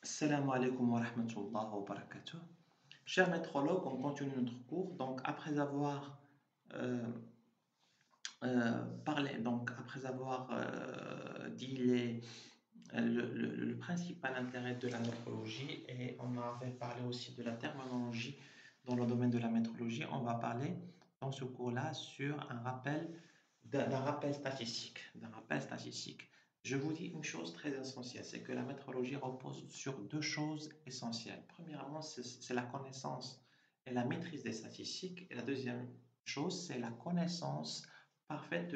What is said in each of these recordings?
Assalamu alaikum wa rahmatullahi wa barakatuh. Chers métrologues, on continue notre cours. Donc, après avoir euh, parlé, donc après avoir dit le principal intérêt de la métrologie, et on avait parlé aussi de la terminologie dans le domaine de la métrologie, on va parler dans ce cours-là sur d'un rappel statistique, Je vous dis une chose très essentielle, c'est que la métrologie repose sur deux choses essentielles. Premièrement, c'est la connaissance et la maîtrise des statistiques. Et la deuxième chose, c'est la connaissance parfaite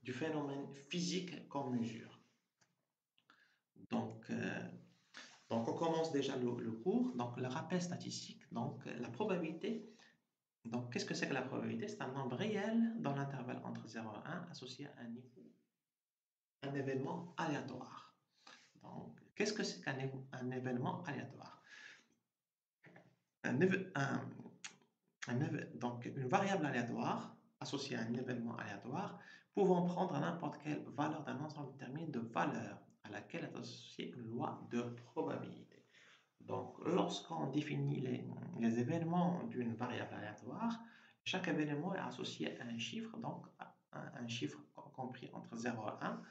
du phénomène physique qu'on mesure. Donc, euh, donc, on commence déjà le cours. Donc, le rappel statistique, donc la probabilité. Donc, qu'est-ce que c'est que la probabilité? C'est un nombre réel dans l'intervalle entre 0 et 1 associé à un événement aléatoire. Donc, qu'est-ce que c'est qu'un événement aléatoire? Un, éve- un- donc, une variable aléatoire associée à un événement aléatoire pouvant prendre n'importe quelle valeur d'un ensemble déterminé de valeurs à laquelle est associée une loi de probabilité. Donc, lorsqu'on définit les événements d'une variable aléatoire, chaque événement est associé à un chiffre, donc un chiffre compris entre 0 et 1.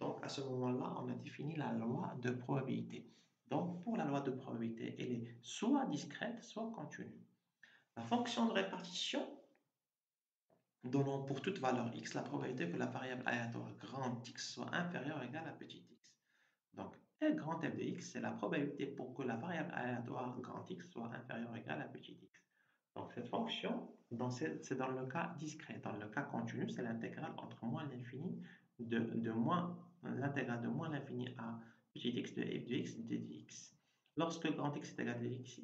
Donc, à ce moment-là, on a défini la loi de probabilité. Donc, pour la loi de probabilité, elle est soit discrète, soit continue. La fonction de répartition donnant pour toute valeur x la probabilité que la variable aléatoire grand X soit inférieure ou égale à petit x. Donc, L grand F de x, c'est la probabilité pour que la variable aléatoire grand X soit inférieure ou égale à petit x. Donc, cette fonction, c'est dans le cas discret. Dans le cas continu, c'est l'intégrale entre moins l'infini l'intégrale de moins l'infini à petit x de f de x de dx. Lorsque grand X est égal à x,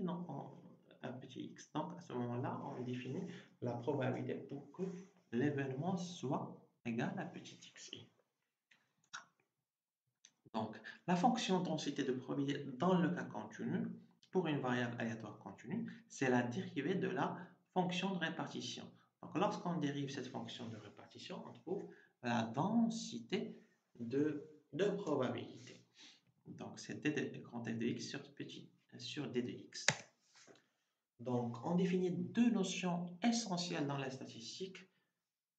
à petit x. Donc, à ce moment-là, on définit la probabilité pour que l'événement soit égal à petit x. Donc, la fonction densité de probabilité dans le cas continu, pour une variable aléatoire continue, c'est la dérivée de la fonction de répartition. Donc, lorsqu'on dérive cette fonction de répartition, on trouve la densité de probabilité. Donc, c'est d de grand F de x sur d de x. Donc, on définit deux notions essentielles dans la statistique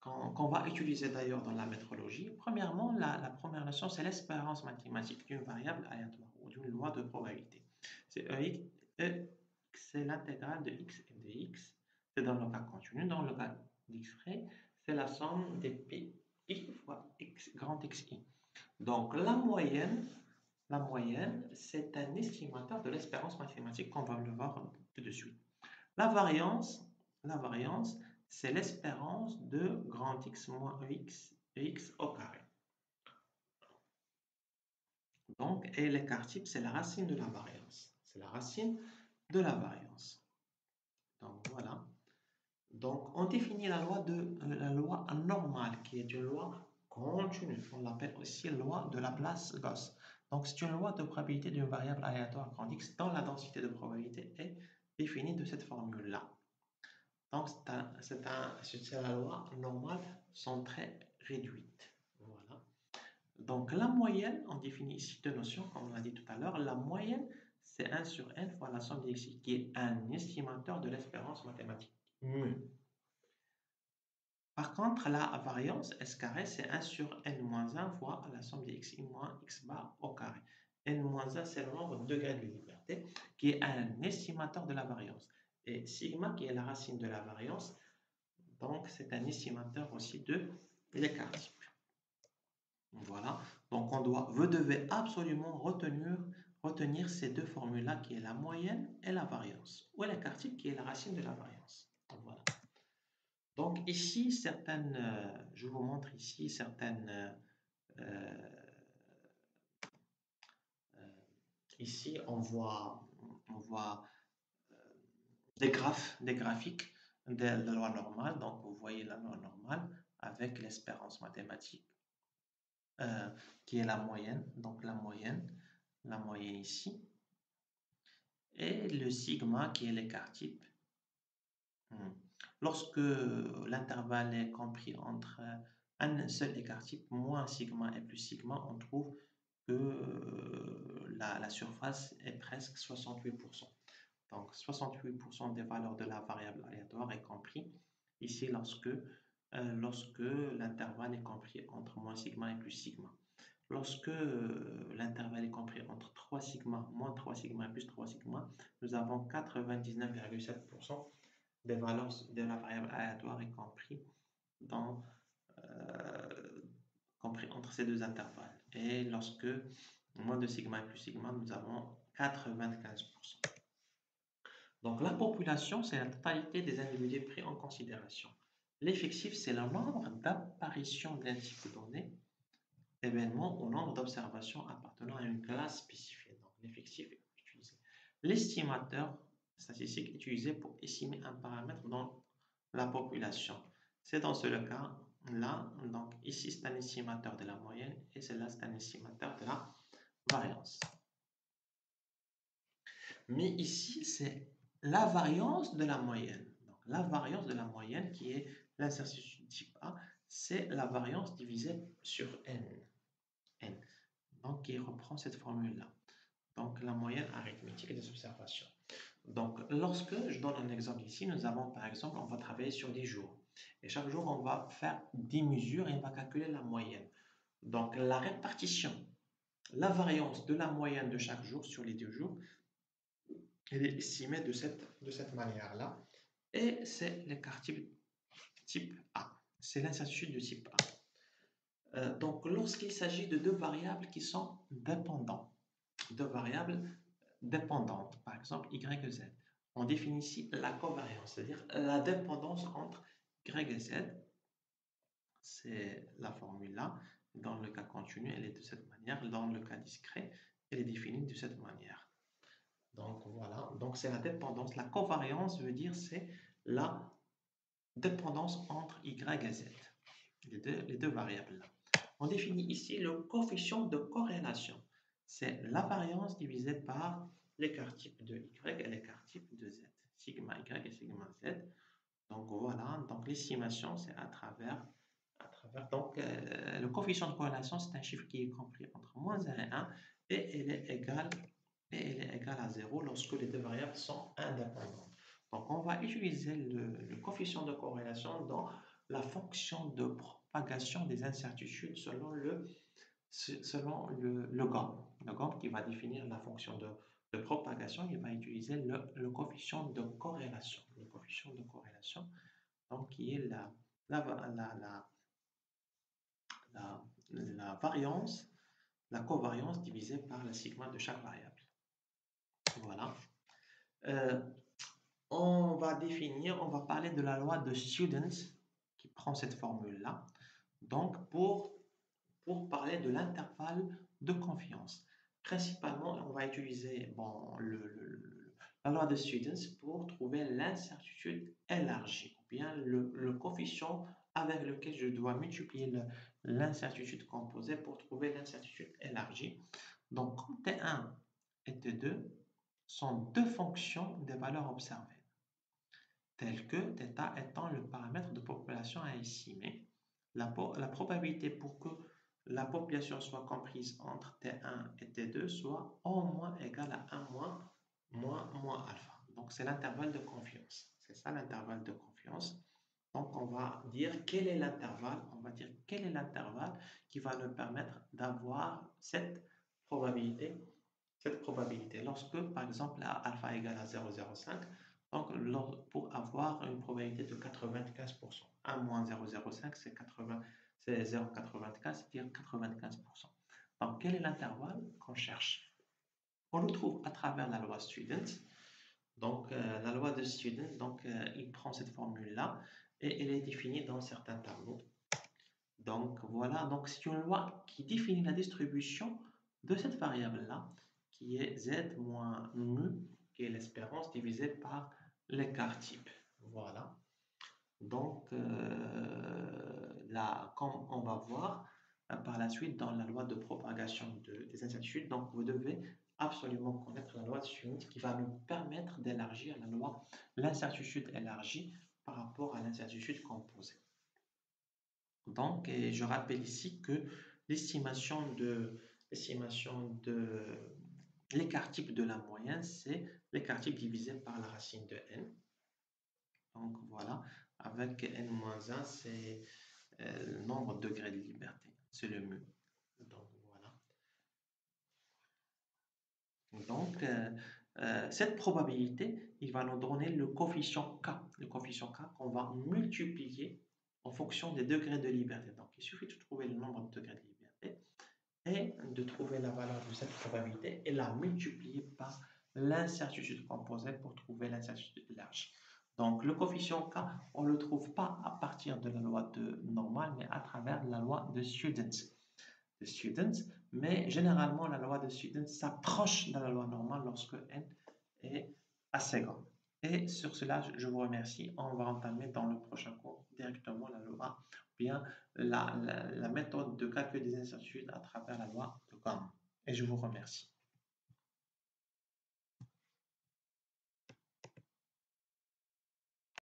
qu'on va utiliser d'ailleurs dans la métrologie. Premièrement, la première notion, c'est l'espérance mathématique d'une variable aléatoire ou d'une loi de probabilité. C'est c'est l'intégrale de x et de x. C'est dans le cas continu. Dans le cas discret, c'est la somme des pi fois x grand xi. Donc la moyenne, c'est un estimateur de l'espérance mathématique qu'on va le voir tout de suite. La variance, c'est l'espérance de grand X moins x au carré. Donc, et l'écart type, c'est la racine de la variance. C'est la racine de la variance. Donc, voilà. Donc, on définit la loi normale, qui est une loi continue. On l'appelle aussi loi de Laplace-Gauss. Donc, c'est une loi de probabilité d'une variable aléatoire grand X dont la densité de probabilité est définie de cette formule-là. Donc, c'est la loi normale sont très réduite. Voilà. Donc, la moyenne, on définit ici deux notions, comme on l'a dit tout à l'heure. La moyenne, c'est 1 sur n fois la somme des x, qui est un estimateur de l'espérance mathématique mu. Par contre, la variance S carré, c'est 1 sur n moins 1 fois la somme des xi moins x bar au carré. N moins 1, c'est le nombre de degrés de liberté, qui est un estimateur de la variance. Et sigma, qui est la racine de la variance, donc c'est un estimateur aussi de l'écart type. Voilà, donc vous devez absolument retenir ces deux formules-là, qui est la moyenne et la variance, ou l'écart type, qui est la racine de la variance. Voilà. Donc ici, je vous montre ici ici on voit des graphiques de la loi normale. Donc vous voyez la loi normale avec l'espérance mathématique qui est la moyenne. Donc la moyenne ici, et le sigma qui est l'écart type. Lorsque l'intervalle est compris entre un seul écart type, moins sigma et plus sigma, on trouve que la la surface est presque 68%. Donc 68% des valeurs de la variable aléatoire est compris ici lorsque l'intervalle est compris entre moins sigma et plus sigma. Lorsque l'intervalle est compris entre 3 sigma, moins 3 sigma et plus 3 sigma, nous avons 99,7% des valeurs de la variable aléatoire est compris entre ces deux intervalles. Et lorsque moins de sigma et plus sigma, nous avons 95%. Donc la population, c'est la totalité des individus pris en considération. L'effectif, c'est le nombre d'apparitions d'un type donné, événement ou nombre d'observations appartenant à une classe spécifiée. Donc l'effectif est utilisé. L'estimateur statistique est utilisé pour estimer un paramètre dans la population. C'est dans ce cas-là, donc ici c'est un estimateur de la moyenne et c'est là c'est un estimateur de la variance. Mais ici c'est la variance de la moyenne. Donc la variance de la moyenne qui est l'incertitude type A, c'est la variance divisée sur n. Donc qui reprend cette formule-là. Donc la moyenne arithmétique des observations. Donc lorsque je donne un exemple ici, nous avons par exemple, on va travailler sur des jours. Et chaque jour, on va faire 10 mesures et on va calculer la moyenne. Donc la répartition, la variance de la moyenne de chaque jour sur les 2 jours, elle est estimée de cette manière-là. Et c'est l'écart type A. C'est l'incertitude de type A. Donc lorsqu'il s'agit de deux variables qui sont dépendantes, deux variables dépendantes, par exemple y et z, on définit ici la covariance, c'est-à-dire la dépendance entre y et z. C'est la formule-là. Dans le cas continu, elle est de cette manière. Dans le cas discret, elle est définie de cette manière. Donc voilà, donc c'est la dépendance. La covariance veut dire c'est la dépendance entre y et z, les deux variables. On définit ici le coefficient de corrélation. C'est la variance divisée par l'écart type de y et l'écart type de z, sigma y et sigma z. Donc voilà, donc l'estimation c'est à travers donc le coefficient de corrélation c'est un chiffre qui est compris entre moins 1 et 1 et elle est égale à 0 lorsque les deux variables sont indépendantes. Donc on va utiliser le coefficient de corrélation dans la fonction de propagation des incertitudes selon le GOM qui va définir la fonction de propagation. Il va utiliser le coefficient de corrélation. Le coefficient de corrélation, donc qui est la variance, la covariance divisée par le sigma de chaque variable. Voilà. On va parler de la loi de Student qui prend cette formule-là. Donc, pour parler de l'intervalle de confiance, principalement, on va utiliser la loi de Student pour trouver l'incertitude élargie, ou bien le coefficient avec lequel je dois multiplier l'incertitude composée pour trouver l'incertitude élargie. Donc, comme T1 et T2 sont deux fonctions des valeurs observées, telles que θ étant le paramètre de population à estimer, la probabilité pour que la population soit comprise entre T1 et T2 soit au moins égale à 1 moins alpha. Donc, c'est l'intervalle de confiance. C'est ça l'intervalle de confiance. Donc, on va dire quel est l'intervalle. On va dire quel est l'intervalle qui va nous permettre d'avoir cette probabilité. Lorsque, par exemple, alpha égale à 0,05, donc pour avoir une probabilité de 95%. 1 moins 0,05, c'est 0,95, c'est-à-dire 95%. Donc, quel est l'intervalle qu'on cherche? On le trouve à travers la loi Student. Donc, la loi de Student, il prend cette formule-là et elle est définie dans certains tableaux. Donc, voilà. Donc, c'est une loi qui définit la distribution de cette variable-là, qui est z moins mu, qui est l'espérance divisée par l'écart type. Voilà. Donc, là, comme on va voir par la suite dans la loi de propagation des incertitudes, donc vous devez absolument connaître la loi de Student qui va nous permettre d'élargir l'incertitude élargie par rapport à l'incertitude composée. Donc, je rappelle ici que l'estimation de l'écart type de la moyenne, c'est l'écart type divisé par la racine de n. Donc voilà, avec n-1, c'est le nombre de degrés de liberté, c'est le mu. Donc voilà. Donc cette probabilité, il va nous donner le coefficient k. Le coefficient k qu'on va multiplier en fonction des degrés de liberté. Donc il suffit de trouver le nombre de degrés de liberté et de trouver la valeur de cette probabilité et la multiplier par l'incertitude composée pour trouver l'incertitude large. Donc le coefficient k, on ne le trouve pas à partir de la loi de normale, mais à travers la loi de Students, mais généralement la loi de Students s'approche de la loi normale lorsque n est assez grand. Et sur cela, je vous remercie. On va entamer dans le prochain cours directement la loi, bien la méthode de calcul des incertitudes à travers la loi de Gamm. Et je vous remercie.